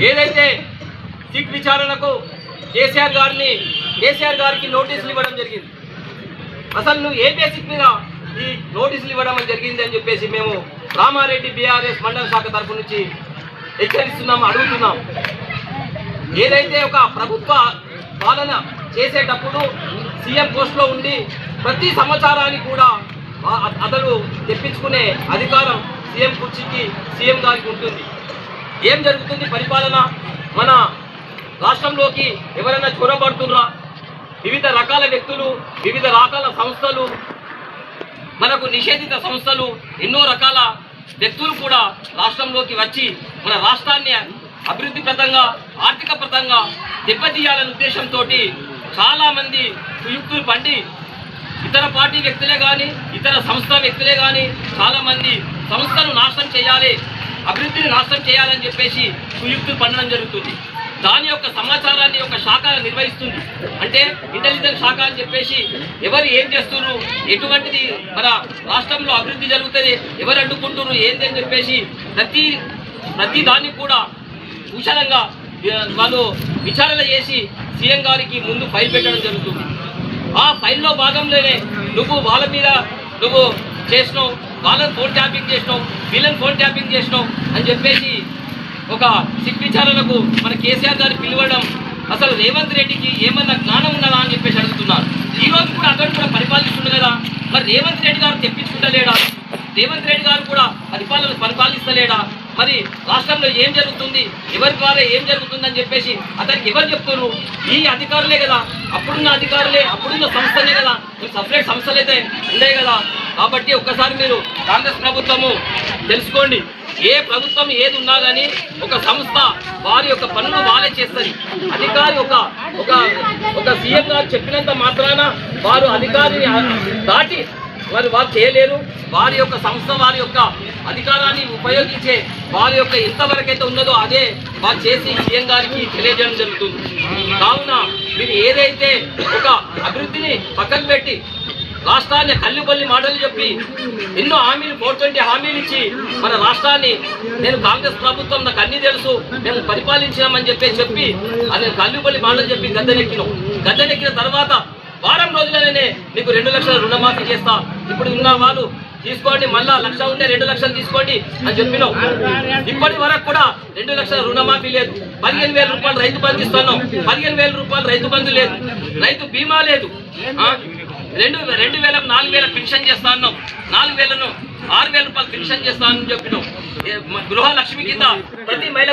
ఏదైతే సిట్ విచారణకు కేసీఆర్ గారికి నోటీసులు ఇవ్వడం జరిగింది. అసలు నువ్వు ఏ బేసిక్ మీద ఈ నోటీసులు ఇవ్వడం జరిగింది అని చెప్పేసి మేము రామారెడ్డి బీఆర్ఎస్ మండల శాఖ తరఫు నుంచి హెచ్చరిస్తున్నాం, అడుగుతున్నాం. ఏదైతే ఒక ప్రభుత్వ పాలన చేసేటప్పుడు సీఎం పోస్ట్లో ఉండి ప్రతి సమాచారాన్ని కూడా అతడు తెప్పించుకునే అధికారం సీఎం కుర్చీకి సీఎం గారికి ఉంటుంది. ఏం జరుగుతుంది పరిపాలన, మన రాష్ట్రంలోకి ఎవరైనా చొరబడుతున్నా, వివిధ రకాల వ్యక్తులు, వివిధ రకాల సంస్థలు, మనకు నిషేధిత సంస్థలు, ఎన్నో రకాల వ్యక్తులు కూడా రాష్ట్రంలోకి వచ్చి మన రాష్ట్రాన్ని అభివృద్ధి పరంగా, ఆర్థిక పరంగా దెబ్బతీయాలనే ఉద్దేశంతో చాలామంది కుయుక్తులు పండి ఇతర పార్టీ వ్యక్తులే కానీ, ఇతర సంస్థ వ్యక్తులే కానీ చాలామంది సంస్థను నాశనం చేయాలి, అభివృద్ధిని నాశనం చేయాలని చెప్పేసి కుయుక్తులు పండడం జరుగుతుంది. దాని యొక్క సమాచారాన్ని ఒక శాఖ నిర్వహిస్తుంది. అంటే ఇంటెలిజెన్స్ శాఖ అని చెప్పేసి ఎవరు ఏం చేస్తున్నారు, ఎటువంటిది మన రాష్ట్రంలో అభివృద్ధి జరుగుతుంది, ఎవరు అడ్డుకుంటున్నారు ఏంటి అని చెప్పేసి ప్రతి దాన్ని కూడా కుశలంగా వాళ్ళు విచారణ చేసి సీఎం గారికి ముందు ఫైల్ పెట్టడం జరుగుతుంది. ఆ ఫైల్లో భాగంలోనే నువ్వు వాళ్ళ మీద చేసినావు, వాళ్ళని ఫోన్ ట్యాపింగ్ చేసినావు, వీళ్ళని ఫోన్ ట్యాపింగ్ చేసినావు అని చెప్పేసి ఒక సిట్ విచారణకు మన కేసీఆర్ గారిని పిలవడం, అసలు రేవంత్ రెడ్డికి ఏమన్నా జ్ఞానం ఉన్నదా అని చెప్పేసి అడుగుతున్నారు. ఈరోజు కూడా అతను కూడా పరిపాలిస్తుండే కదా, మరి రేవంత్ రెడ్డి గారు తెప్పించుకుంటలేడా? రేవంత్ రెడ్డి గారు కూడా పరిపాలిస్తలేడా? మరి రాష్ట్రంలో ఏం జరుగుతుంది, ఎవరి ద్వారా ఏం జరుగుతుందని చెప్పేసి అతనికి ఎవరు చెప్తున్నారు? ఈ అధికారులే కదా, అప్పుడున్న అధికారులే, అప్పుడున్న సంస్థలే కదా, సపరేట్ సంస్థలు అయితే ఉండే కదా. కాబట్టి ఒక్కసారి మీరు కాంగ్రెస్ ప్రభుత్వము తెలుసుకోండి, ఏ ప్రభుత్వం ఏది ఉన్నా కానీ ఒక సంస్థ వారి యొక్క పనులు వాళ్ళే చేస్తుంది. అధికారి ఒక సీఎం గారు చెప్పినంత మాత్రాన వారు అధికారిని దాటి వారు చేయలేరు. వారి యొక్క సంస్థ వారి యొక్క అధికారాన్ని ఉపయోగించే వారి యొక్క ఎంతవరకైతే ఉన్నదో అదే వారు చేసి సీఎం గారికి తెలియజేయడం జరుగుతుంది. కావున మీరు ఏదైతే ఒక అభివృద్ధిని పక్కన పెట్టి రాష్ట్రాన్ని కల్లిబల్లి మాటలు చెప్పి ఎన్నో హామీలు 420 హామీలు ఇచ్చి మన రాష్ట్రాన్ని నేను కాంగ్రెస్ ప్రభుత్వం నాకు అన్ని తెలుసు మేము పరిపాలించినామని చెప్పి అది కల్లిబల్లి మాటలు చెప్పి గద్దెనెక్కిన తర్వాత వారం రోజులనే నీకు 2 లక్షల రుణమాఫీ చేస్తా, ఇప్పుడు ఉన్న వాళ్ళు తీసుకోండి, మళ్ళా 1 లక్ష ఉంటే 2 లక్షలు తీసుకోండి అని చెప్పినాం. ఇప్పటి వరకు కూడా 2 లక్షల రుణమాఫీ లేదు. 15,000 రూపాయలు రైతు బంధు ఇస్తున్నాం, 15,000 రూపాయలు రైతు బంధు లేదు, రైతు బీమా లేదు. 2,000 4,000 పెన్షన్ చేస్తా అన్నాం, 4,000ను 6,000 రూపాయలు పెన్షన్ చేస్తా అని చెప్పినాం. గృహలక్ష్మి కింద ప్రతి మహిళ